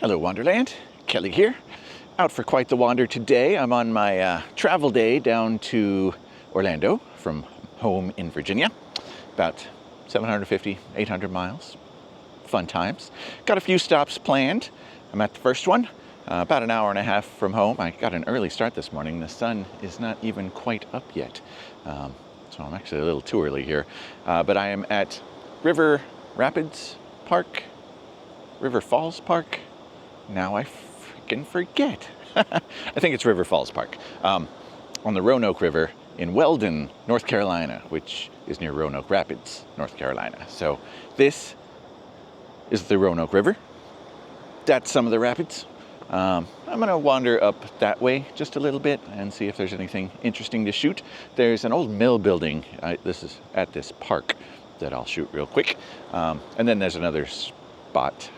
Hello Wonderland, Kelly here. Out for quite the wander today. I'm on my travel day down to Orlando from home in Virginia. About 750, 800 miles. Fun times. Got a few stops planned. I'm at the first one, about an hour and a half from home. I got an early start this morning. The sun is not even quite up yet. So I'm actually a little too early here. But I am at River Falls Park. Now I freaking forget. I think it's River Falls Park. On the Roanoke River in Weldon, North Carolina, which is near Roanoke Rapids, North Carolina. So this is the Roanoke River. That's some of the rapids. I'm gonna wander up that way just a little bit and see if there's anything interesting to shoot. There's an old mill building. This is at this park that I'll shoot real quick. And then there's another spot.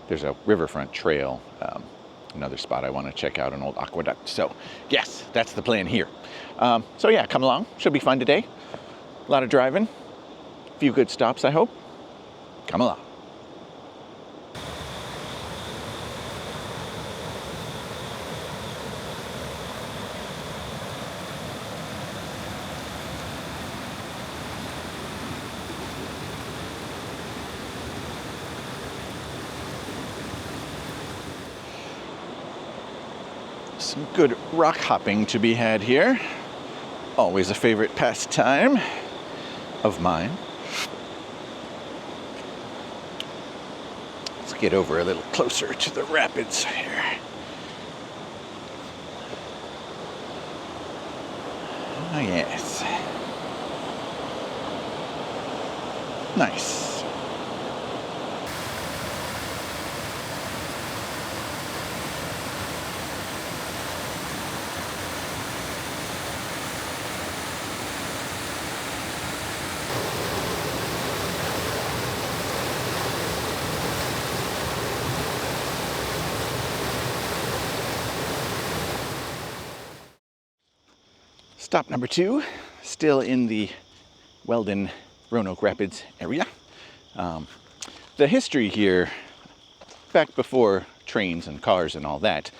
There's a riverfront trail, another spot I want to check out, an old aqueduct. So yes, that's the plan here. So yeah, come along. Should be fun today. A lot of driving, a few good stops, I hope. Come along. Some good rock hopping to be had here. Always a favorite pastime of mine. Let's get over a little closer to the rapids here. Oh yes. Nice. Stop number 2, still in the Weldon, Roanoke Rapids area. The history here, back before trains and cars and all that,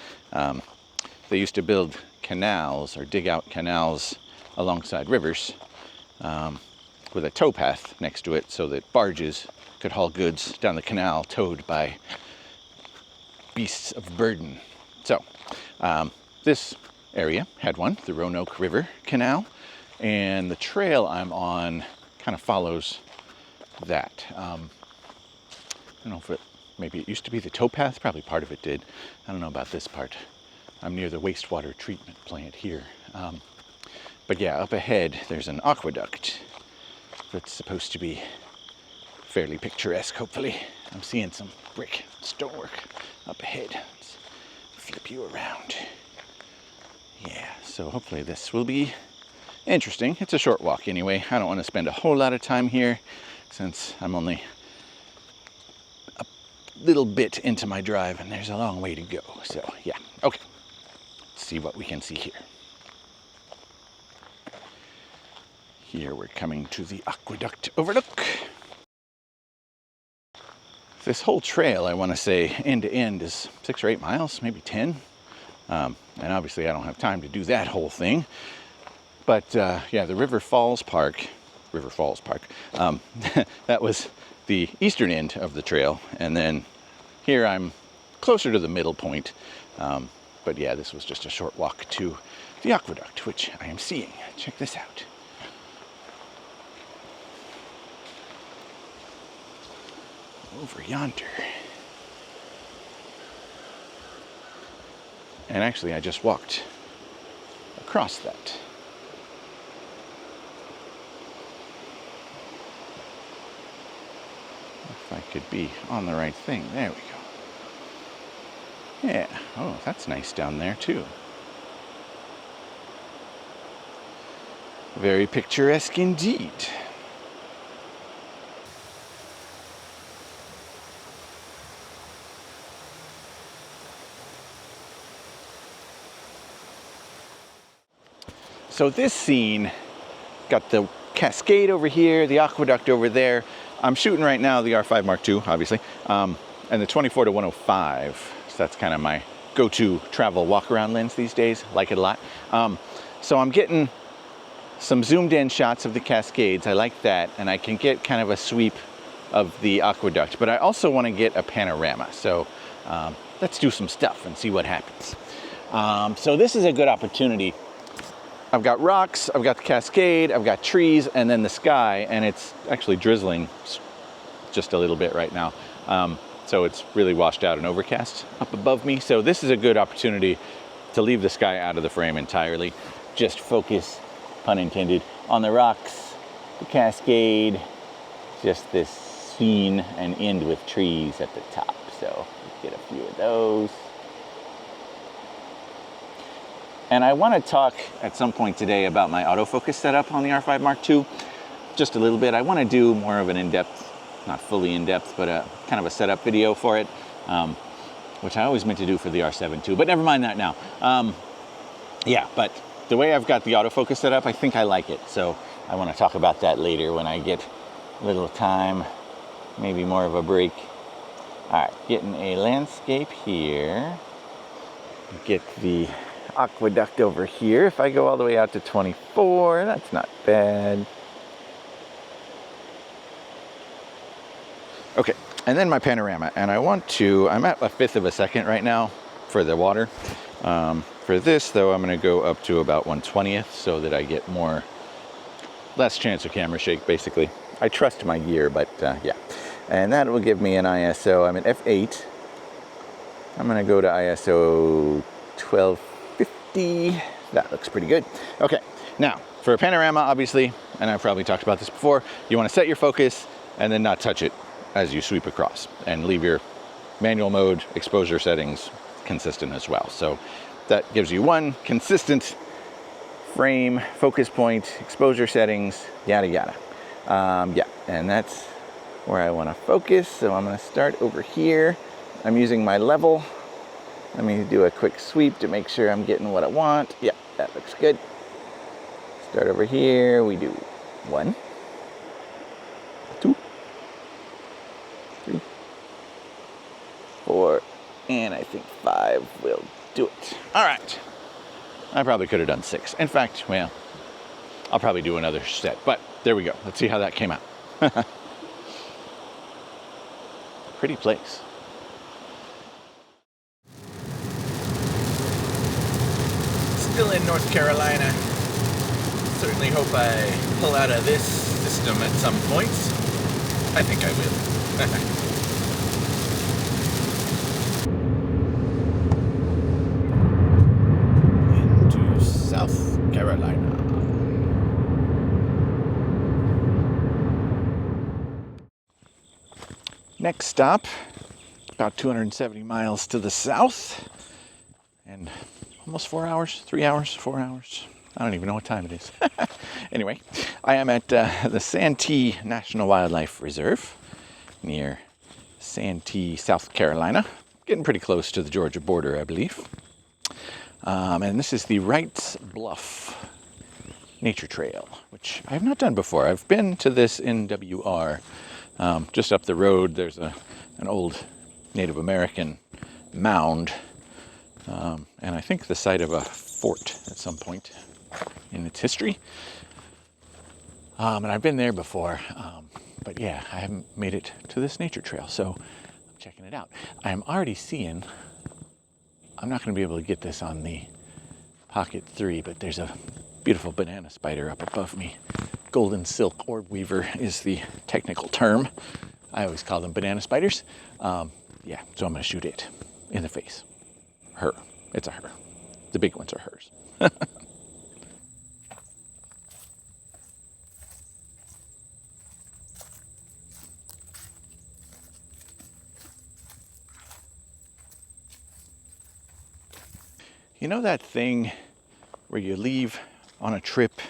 they used to build canals or dig out canals alongside rivers with a towpath next to it so that barges could haul goods down the canal towed by beasts of burden. So this area had one, the Roanoke River Canal, and the trail I'm on kind of follows that. I don't know if maybe it used to be the towpath, probably part of it did. I don't know about this part. I'm near the wastewater treatment plant here. But yeah, up ahead there's an aqueduct that's supposed to be fairly picturesque, hopefully. I'm seeing some brick stonework up ahead. Let's flip you around. Yeah, so hopefully this will be interesting. It's a short walk anyway. I don't want to spend a whole lot of time here since I'm only a little bit into my drive and there's a long way to go. So yeah, okay. Let's see what we can see here. Here we're coming to the aqueduct overlook. This whole trail, I want to say, end to end is 6 or 8 miles, maybe 10. And obviously I don't have time to do that whole thing. But yeah, the River Falls Park, that was the eastern end of the trail. And then here I'm closer to the middle point. But yeah, this was just a short walk to the aqueduct, which I am seeing. Check this out. Over yonder. And actually, I just walked across that. If I could be on the right thing. There we go. Yeah. Oh, that's nice down there, too. Very picturesque indeed. So this scene got the Cascade over here, the aqueduct over there. I'm shooting right now the R5 Mark II, obviously, and the 24-105. 1.6. That's kind of my go-to travel walk-around lens these days. Like it a lot. So I'm getting some zoomed in shots of the Cascades. I like that, and I can get kind of a sweep of the aqueduct, but I also want to get a panorama. So let's do some stuff and see what happens. So this is a good opportunity. I've got rocks, I've got the Cascade, I've got trees, and then the sky, and it's actually drizzling just a little bit right now. So it's really washed out and overcast up above me. So this is a good opportunity to leave the sky out of the frame entirely. Just focus, pun intended, on the rocks, the Cascade, just this scene, and end with trees at the top. So get a few of those. And I want to talk at some point today about my autofocus setup on the R5 Mark II. Just a little bit. I want to do more of an in-depth, not fully in-depth, but a kind of a setup video for it, which I always meant to do for the R7 too, but never mind that now. Yeah, but the way I've got the autofocus set up, I think I like it. So I want to talk about that later when I get a little time, maybe more of a break. All right, getting a landscape here. Get the aqueduct over here. If I go all the way out to 24, that's not bad. Okay, and then my panorama. And I'm at 1/5 of a second right now for the water. For this, though, I'm going to go up to about 1/20th so that I get less chance of camera shake, basically. I trust my gear, but yeah. And that will give me an ISO. I'm at f8. I'm going to go to ISO 1250. That looks pretty good. Okay, now for a panorama, obviously, and I've probably talked about this before, you want to set your focus and then not touch it as you sweep across, and leave your manual mode exposure settings consistent as well. So that gives you one consistent frame, focus point, exposure settings, yada yada. Yeah, and that's where I want to focus. So I'm going to start over here. I'm using my level. Let me do a quick sweep to make sure I'm getting what I want. Yeah, that looks good. Start over here. We do 1, 2, 3, 4, and I think 5 will do it. All right. I probably could have done 6. In fact, well, I'll probably do another set, but there we go. Let's see how that came out. Pretty place. Still in North Carolina. Certainly hope I pull out of this system at some point. I think I will. South Carolina. Next stop, about 270 miles to the south, and almost 4 hours, 3 hours, 4 hours. I don't even know what time it is. Anyway, I am at the Santee National Wildlife Reserve near Santee, South Carolina. Getting pretty close to the Georgia border, I believe. And this is the Wrights Bluff Nature Trail, which I have not done before. I've been to this in WR. Just up the road, there's an old Native American mound, and I think the site of a fort at some point in its history. And I've been there before, but yeah, I haven't made it to this nature trail, so I'm checking it out. I'm already seeing, I'm not going to be able to get this on the Pocket 3, but there's a beautiful banana spider up above me. Golden silk orb weaver is the technical term. I always call them banana spiders. Yeah, so I'm going to shoot it in the face. Her. It's a her. The big ones are hers. You know that thing where you leave on a trip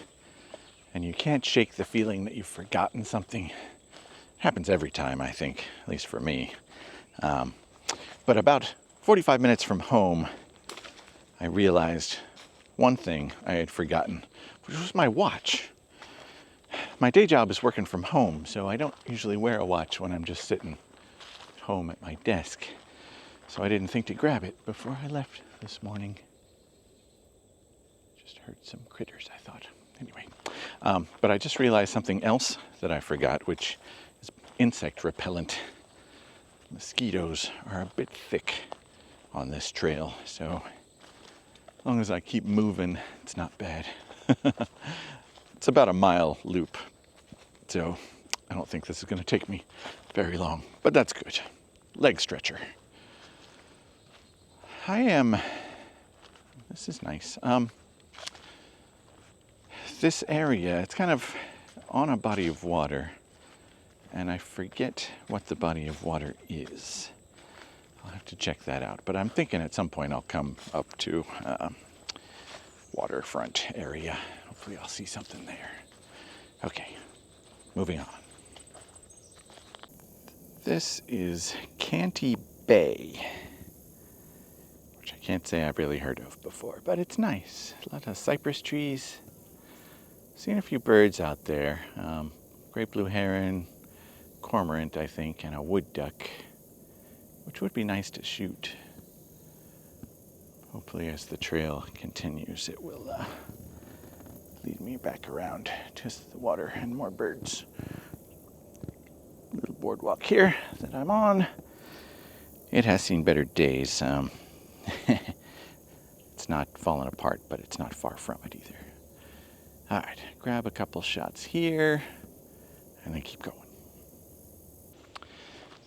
and you can't shake the feeling that you've forgotten something? Happens every time, I think, at least for me. But about 45 minutes from home, I realized one thing I had forgotten, which was my watch. My day job is working from home, so I don't usually wear a watch when I'm just sitting at home at my desk. so I didn't think to grab it before I left this morning. Just heard some critters, I thought. Anyway, but I just realized something else that I forgot, which is insect repellent. Mosquitoes are a bit thick on this trail, so as long as I keep moving, it's not bad. It's about a mile loop, so I don't think this is going to take me very long, but that's good. Leg stretcher. This is nice. This area, it's kind of on a body of water, and I forget what the body of water is. I'll have to check that out, but I'm thinking at some point I'll come up to waterfront area. Hopefully I'll see something there. Okay, moving on. This is Canty Bay, which I can't say I've really heard of before, but it's nice. A lot of cypress trees. Seen a few birds out there. Great blue heron, cormorant, I think, and a wood duck, which would be nice to shoot. Hopefully as the trail continues, it will lead me back around to the water and more birds. Little boardwalk here that I'm on. It has seen better days. It's not fallen apart, but it's not far from it either. All right, grab a couple shots here and then keep going.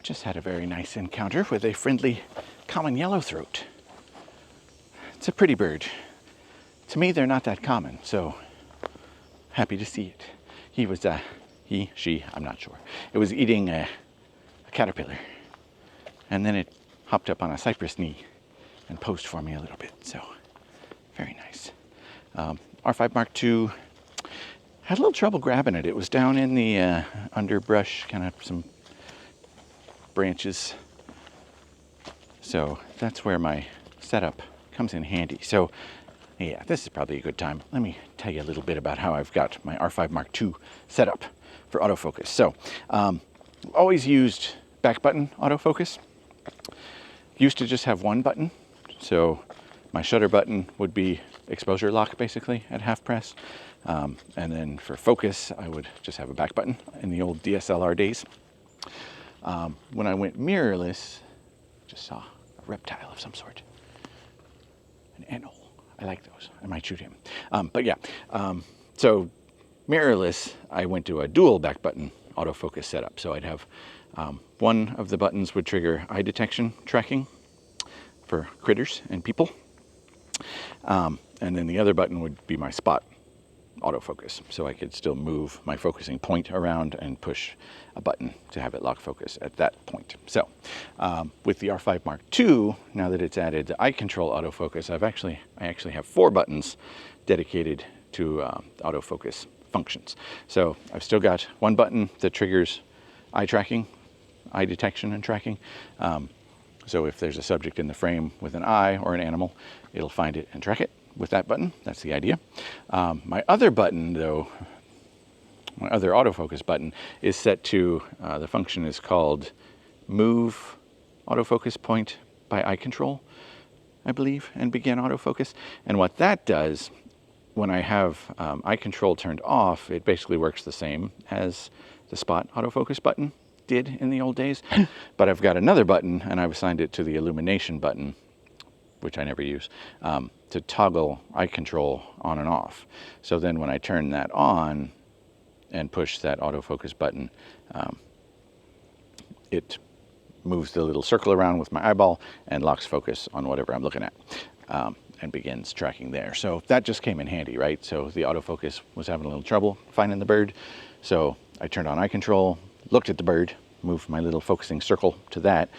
Just had a very nice encounter with a friendly common yellowthroat. It's a pretty bird. To me, they're not that common, so happy to see it. He was, she, I'm not sure. It was eating a caterpillar, and then it hopped up on a cypress knee and posed for me a little bit, so very nice. R5 Mark II, had a little trouble grabbing it. It was down in the underbrush, kind of some branches. So that's where my setup comes in handy. So yeah, this is probably a good time. Let me tell you a little bit about how I've got my R5 Mark II set up for autofocus. So always used back button autofocus. Used to just have one button. So my shutter button would be exposure lock basically at half press. And then for focus, I would just have a back button in the old DSLR days. When I went mirrorless, just saw a reptile of some sort. An animal. I like those. I might shoot him. But yeah, so mirrorless, I went to a dual back button autofocus setup. So I'd have one of the buttons would trigger eye detection tracking for critters and people. And then the other button would be my spot autofocus. So I could still move my focusing point around and push a button to have it lock focus at that point. So with the R5 Mark II, now that it's added the eye control autofocus, I actually have 4 buttons dedicated to autofocus functions. So I've still got one button that triggers eye tracking, eye detection and tracking. So if there's a subject in the frame with an eye or an animal, it'll find it and track it with that button. That's the idea. My other button, though, my other autofocus button is set to, the function is called move autofocus point by eye control, I believe, and begin autofocus. And what that does, when I have eye control turned off, it basically works the same as the spot autofocus button did in the old days. But I've got another button, and I've assigned it to the illumination button, which I never use, to toggle eye control on and off. So then when I turn that on and push that autofocus button, it moves the little circle around with my eyeball and locks focus on whatever I'm looking at, and begins tracking there. So that just came in handy, right? So the autofocus was having a little trouble finding the bird. So I turned on eye control, looked at the bird, moved my little focusing circle to that,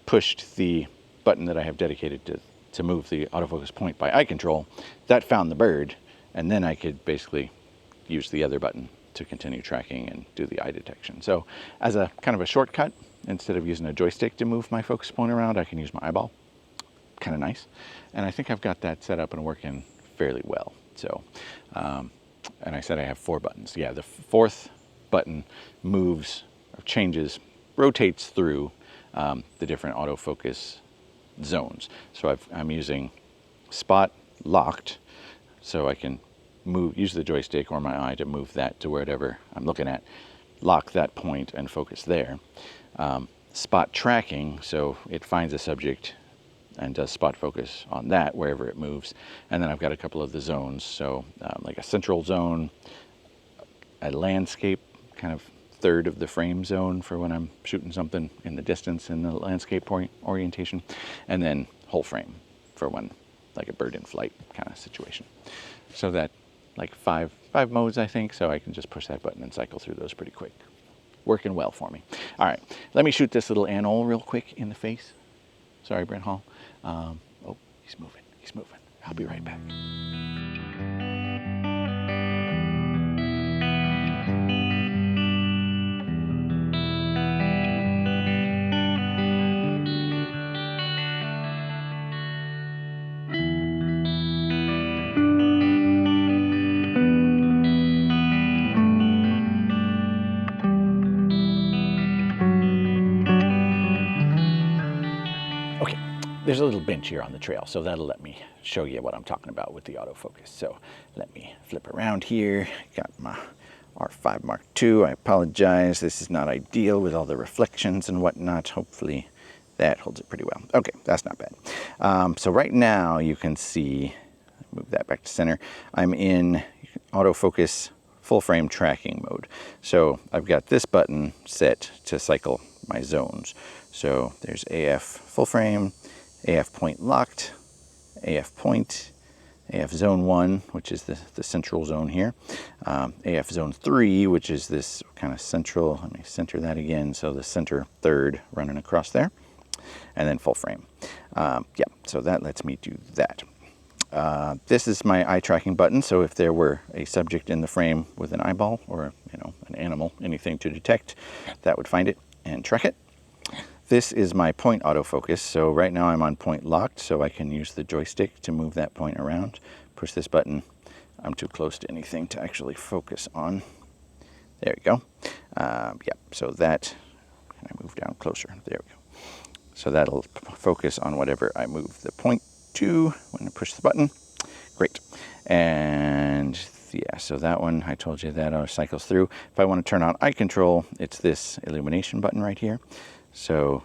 pushed the button that I have dedicated to move the autofocus point by eye control. That found the bird, and then I could basically use the other button to continue tracking and do the eye detection. So as a kind of a shortcut, instead of using a joystick to move my focus point around, I can use my eyeball. Kind of nice. And I think I've got that set up and working fairly well. So, and I said I have 4 buttons. Yeah, the 4th button moves, or changes, rotates through the different autofocus zones. So I'm using spot locked, so I can use the joystick or my eye to move that to wherever I'm looking at, lock that point and focus there. Spot tracking, so it finds a subject and does spot focus on that wherever it moves. And then I've got a couple of the zones, so like a central zone, a landscape, kind of third of the frame zone for when I'm shooting something in the distance in the landscape point orientation, and then whole frame for when, like a bird in flight kind of situation. So that, like five modes, I think, so I can just push that button and cycle through those pretty quick. Working well for me. All right, let me shoot this little animal real quick in the face. Sorry, Brent Hall. Oh, he's moving. I'll be right back. Okay, there's a little bench here on the trail, so that'll let me show you what I'm talking about with the autofocus. So let me flip around here. Got my R5 Mark II. I apologize, this is not ideal with all the reflections and whatnot. Hopefully that holds it pretty well. Okay, that's not bad. So right now you can see, move that back to center, I'm in autofocus full frame tracking mode. So I've got this button set to cycle my zones. So there's AF full frame, AF point locked, AF point, AF zone 1, which is the central zone here, AF zone 3, which is this kind of central, let me center that again, so the center third running across there, and then full frame. Yeah, so that lets me do that. This is my eye tracking button, so if there were a subject in the frame with an eyeball or an animal, anything to detect, that would find it and track it. This is my point autofocus, so right now I'm on point locked, so I can use the joystick to move that point around. Push this button. I'm too close to anything to actually focus on. There we go. Yeah, so that, can I move down closer? There we go. So that'll focus on whatever I move the point to when I push the button. Great. And yeah, so that one, I told you that cycles through. If I want to turn on eye control, it's this illumination button right here. So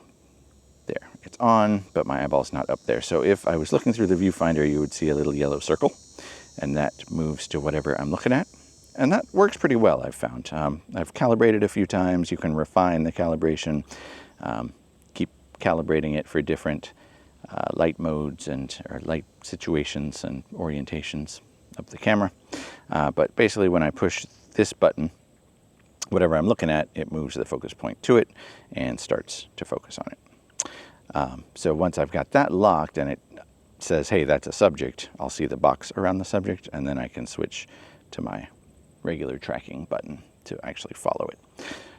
there, it's on, but my eyeball's not up there. So if I was looking through the viewfinder, you would see a little yellow circle, and that moves to whatever I'm looking at. And that works pretty well, I've found. I've calibrated a few times. You can refine the calibration, keep calibrating it for different light modes or light situations and orientations of the camera. But basically when I push this button, whatever I'm looking at, it moves the focus point to it and starts to focus on it. So once I've got that locked and it says, hey, that's a subject, I'll see the box around the subject, and then I can switch to my regular tracking button to actually follow it.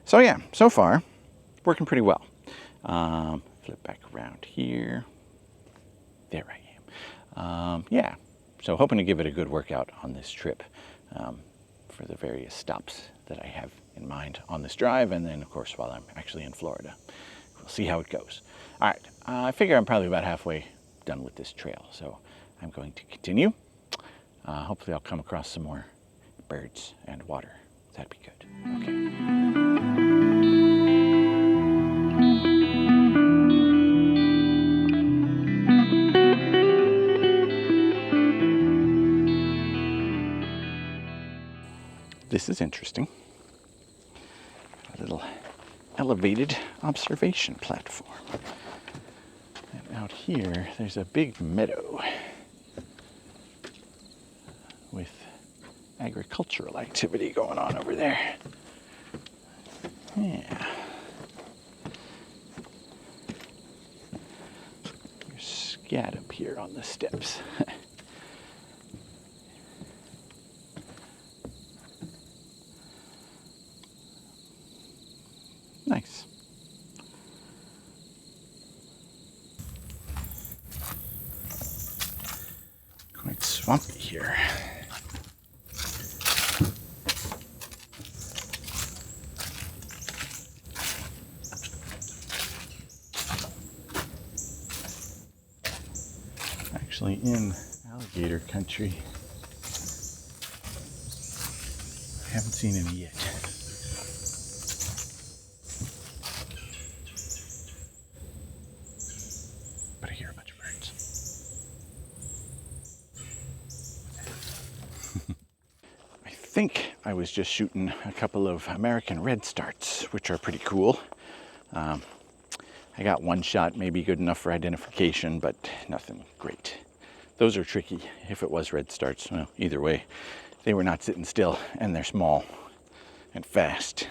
So yeah, so far, working pretty well. Flip back around here. There I am. Yeah, so hoping to give it a good workout on this trip for the various stops that I have in mind on this drive, and then of course while I'm actually in Florida. We'll see how it goes. All right, I figure I'm probably about halfway done with this trail, so I'm going to continue. Hopefully I'll come across some more birds and water. That'd be good. Okay. This is interesting. A little elevated observation platform. And out here, there's a big meadow with agricultural activity going on over there. Yeah. There's scat up here on the steps. Nice. Quite swampy here. actually in alligator country. I haven't seen any yet. But I hear a bunch of birds. I think I was just shooting a couple of American red starts, which are pretty cool. I got one shot, maybe good enough for identification, but nothing great. Those are tricky. If it was red starts, well, either way, they were not sitting still, and they're small and fast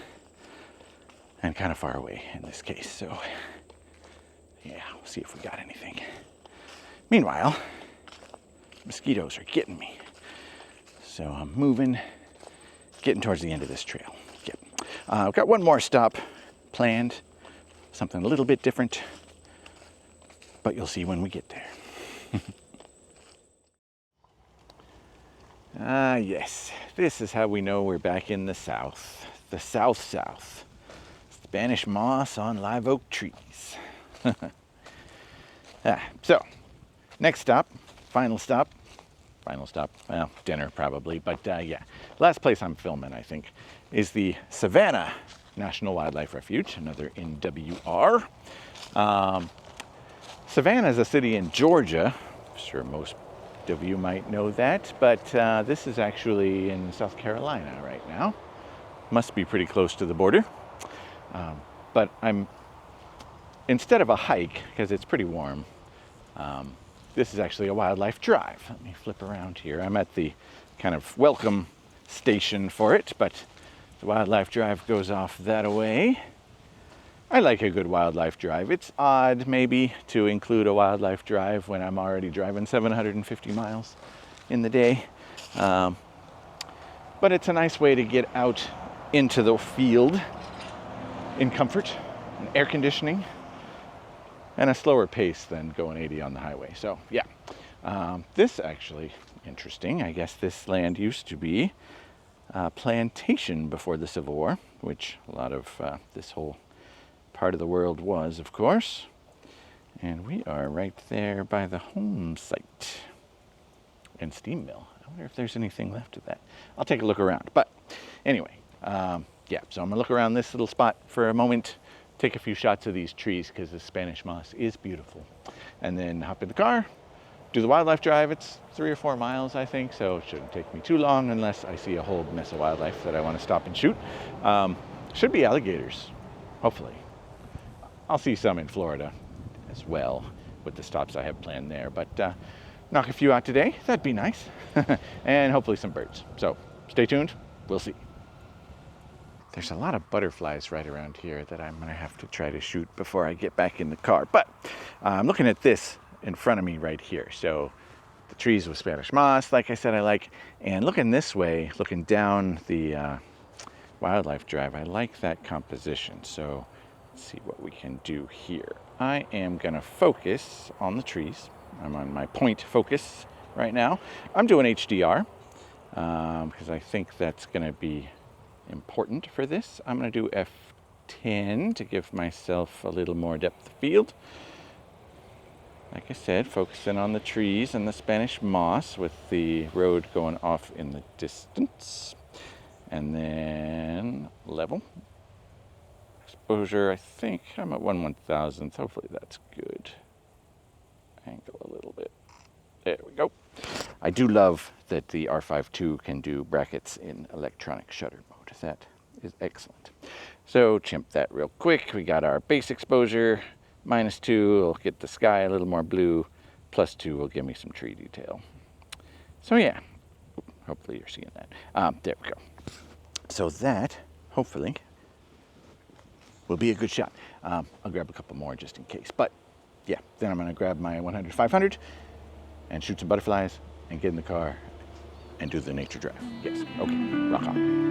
and kind of far away in this case. So yeah, we'll see if we got anything. Meanwhile, mosquitoes are getting me. So I'm moving, getting towards the end of this trail. Yep. I've got one more stop planned, something a little bit different, but you'll see when we get there. Ah, yes, this is how we know we're back in the south. The south. Spanish moss on live oak trees. So, next stop, final stop, well, dinner probably, but yeah. Last place I'm filming, I think, is the Savannah National Wildlife Refuge, another NWR. Savannah is a city in Georgia. I'm sure most of you might know that, but this is actually in South Carolina right now. Must be pretty close to the border. But instead of a hike, because it's pretty warm, this is actually a wildlife drive. Let me flip around here. I'm at the kind of welcome station for it, but the wildlife drive goes off that way. I like a good wildlife drive. It's odd, maybe, to include a wildlife drive when I'm already driving 750 miles in the day. But it's a nice way to get out into the field in comfort and air conditioning and a slower pace than going 80 on the highway. So, yeah. This actually, interesting. I guess this land used to be a plantation before the Civil War, which a lot of this whole part of the world was, of course. And we are right there by the home site and steam mill. I wonder if there's anything left of that. I'll take a look around. But anyway, yeah, so I'm gonna look around this little spot for a moment, take a few shots of these trees because the Spanish moss is beautiful, and then hop in the car, do the wildlife drive. It's 3 or 4 miles, I think, so it shouldn't take me too long unless I see a whole mess of wildlife that I want to stop and shoot. Should be alligators, hopefully. I'll see some in Florida as well with the stops I have planned there, but knock a few out today, that'd be nice. And hopefully some birds. So stay tuned, we'll see. There's a lot of butterflies right around here that I'm gonna have to try to shoot before I get back in the car. But I'm looking at this in front of me right here. So the trees with Spanish moss, like I said, I like. And looking this way, looking down the wildlife drive, I like that composition. So let's see what we can do here. I am gonna focus on the trees. I'm on my point focus right now. I'm doing HDR because I think that's gonna be important for this. I'm going to do f10 to give myself a little more depth of field. Like I said, focusing on the trees and the Spanish moss with the road going off in the distance. And then level. Exposure, I think I'm at 1/1000th. Hopefully that's good. Angle a little bit. There we go. I do love that the R5 II can do brackets in electronic shutter mode. That is excellent. So chimp that real quick. We got our base exposure. -2 will get the sky a little more blue. +2 will give me some tree detail. So yeah, hopefully you're seeing that. There we go. So that, hopefully, will be a good shot. I'll grab a couple more just in case. But yeah, then I'm going to grab my 100-500 and shoot some butterflies and get in the car and do the nature drive. Yes, okay, rock on.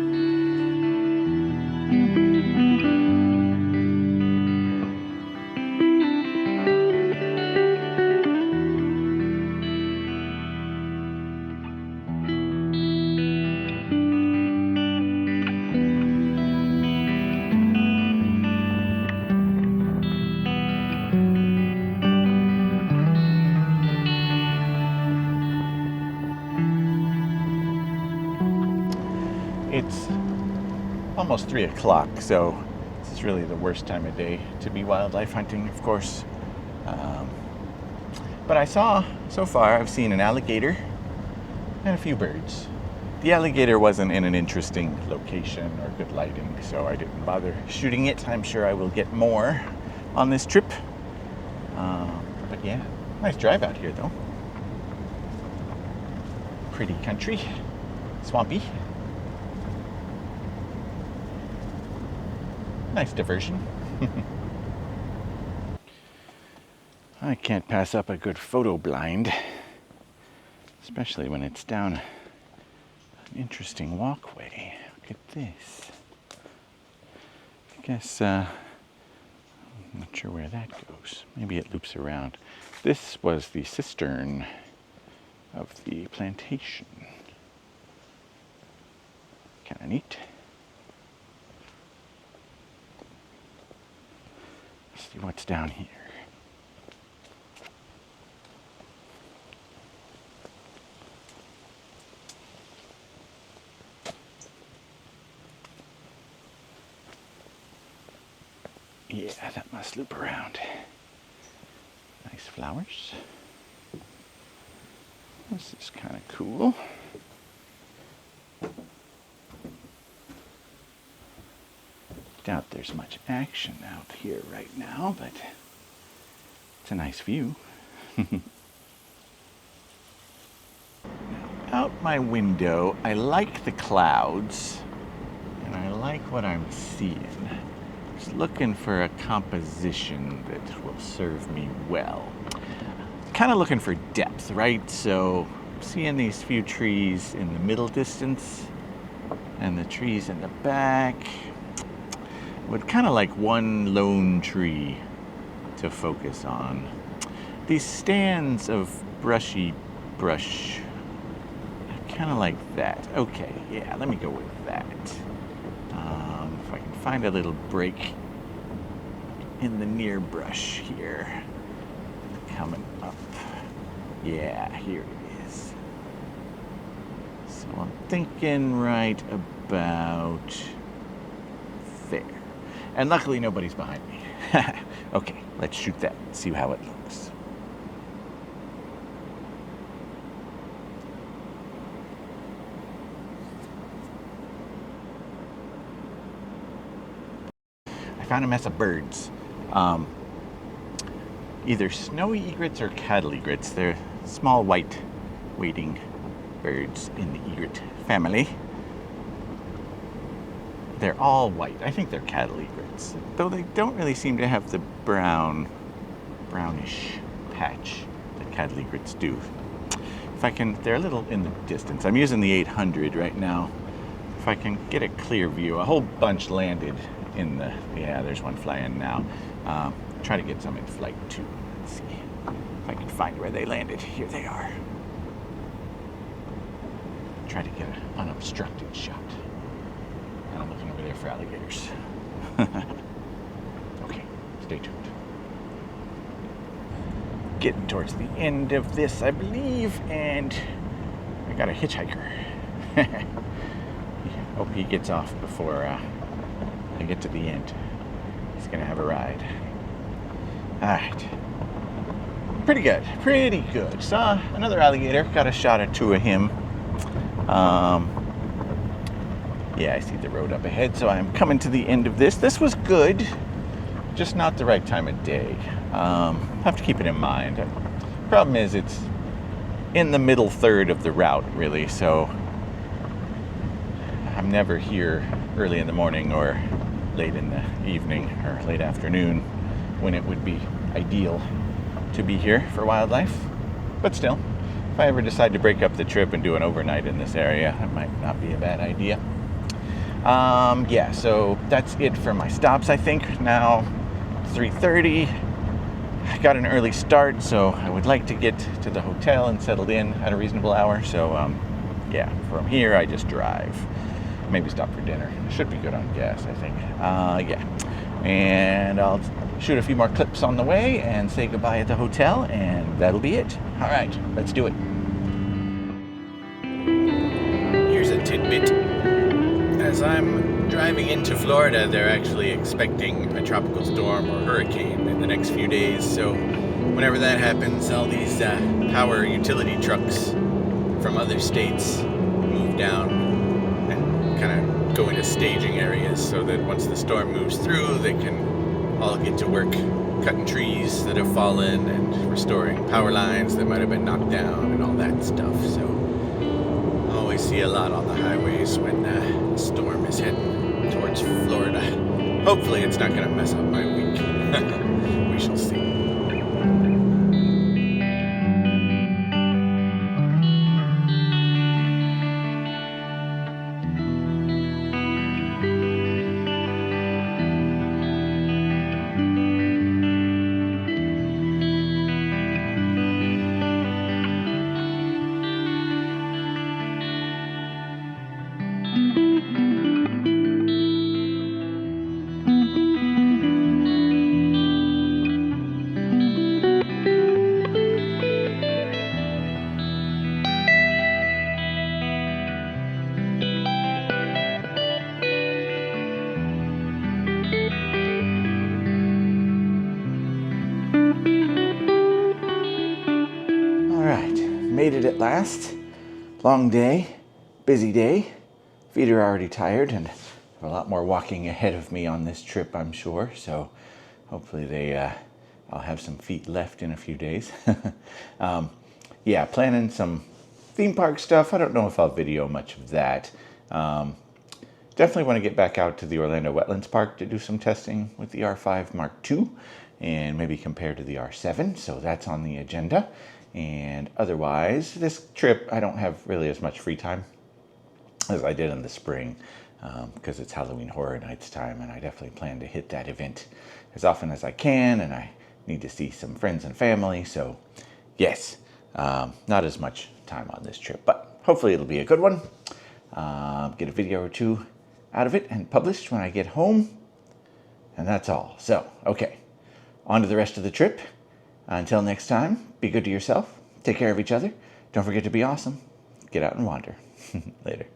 It's almost 3 o'clock, so this is really the worst time of day to be wildlife hunting, of course. But I saw, so far, I've seen an alligator and a few birds. The alligator wasn't in an interesting location or good lighting, so I didn't bother shooting it. I'm sure I will get more on this trip. But yeah, nice drive out here though. Pretty country, swampy. Nice diversion. I can't pass up a good photo blind, especially when it's down an interesting walkway. Look at this. I guess, I'm not sure where that goes. Maybe it loops around. This was the cistern of the plantation. Kind of neat. Let's see what's down here. Yeah, that must loop around. Nice flowers. This is kind of cool. Doubt there's much action out here right now, but it's a nice view. Now, out my window, I like the clouds, and I like what I'm seeing. Just looking for a composition that will serve me well. Kind of looking for depth, right? So seeing these few trees in the middle distance and the trees in the back, would kind of like one lone tree to focus on. These stands of brushy brush, I kind of like that. Okay, yeah, let me go with that. If I can find a little break in the near brush here, coming up. Yeah, here it is. So I'm thinking right about there. And luckily nobody's behind me. Okay, let's shoot that and see how it looks. I found a mess of birds. Either snowy egrets or cattle egrets. They're small white wading birds in the egret family. They're all white. I think they're cattle egrets, though they don't really seem to have the brownish patch that cattle egrets do. If I can, they're a little in the distance. I'm using the 800 right now. If I can get a clear view, a whole bunch landed in the, yeah, there's one flying now. Try to get some in flight too. Let's see if I can find where they landed. Here they are. Try to get an unobstructed shot. And I'm looking over there for alligators. Okay, stay tuned. Getting towards the end of this, I believe, and I got a hitchhiker. Hope he gets off before I get to the end. He's gonna have a ride. Alright. Pretty good, pretty good. Saw another alligator, got a shot or two of him. Yeah, I see the road up ahead, so I'm coming to the end of this. This was good, just not the right time of day. Have to keep it in mind. Problem is, it's in the middle third of the route, really, so I'm never here early in the morning or late in the evening or late afternoon when it would be ideal to be here for wildlife. But still, if I ever decide to break up the trip and do an overnight in this area, it might not be a bad idea. Yeah, so that's it for my stops, I think. Now, 3:30. I got an early start, so I would like to get to the hotel and settled in at a reasonable hour. So, yeah, from here I just drive. Maybe stop for dinner. Should be good on gas, I think. Yeah. And I'll shoot a few more clips on the way and say goodbye at the hotel, and that'll be it. All right, let's do it. Here's a tidbit. as I'm driving into Florida, they're actually expecting a tropical storm or hurricane in the next few days. So whenever that happens, all these power utility trucks from other states move down and kind of go into staging areas so that once the storm moves through, they can all get to work cutting trees that have fallen and restoring power lines that might have been knocked down and all that stuff. So I always see a lot on the highways when a storm is heading towards Florida. Hopefully it's not going to mess up my week. We shall see. Made it at last. Long day, busy day. Feet are already tired and a lot more walking ahead of me on this trip, I'm sure. So hopefully I'll have some feet left in a few days. Yeah, planning some theme park stuff. I don't know if I'll video much of that. Definitely want to get back out to the Orlando Wetlands Park to do some testing with the R5 Mark II and maybe compare to the R7. So that's on the agenda. And otherwise, this trip, I don't have really as much free time as I did in the spring because it's Halloween Horror Nights time, and I definitely plan to hit that event as often as I can, and I need to see some friends and family. So yes, not as much time on this trip, but hopefully it'll be a good one. Get a video or two out of it and published when I get home, and that's all. So, okay, on to the rest of the trip. Until next time, be good to yourself, take care of each other, don't forget to be awesome, get out and wander. Later.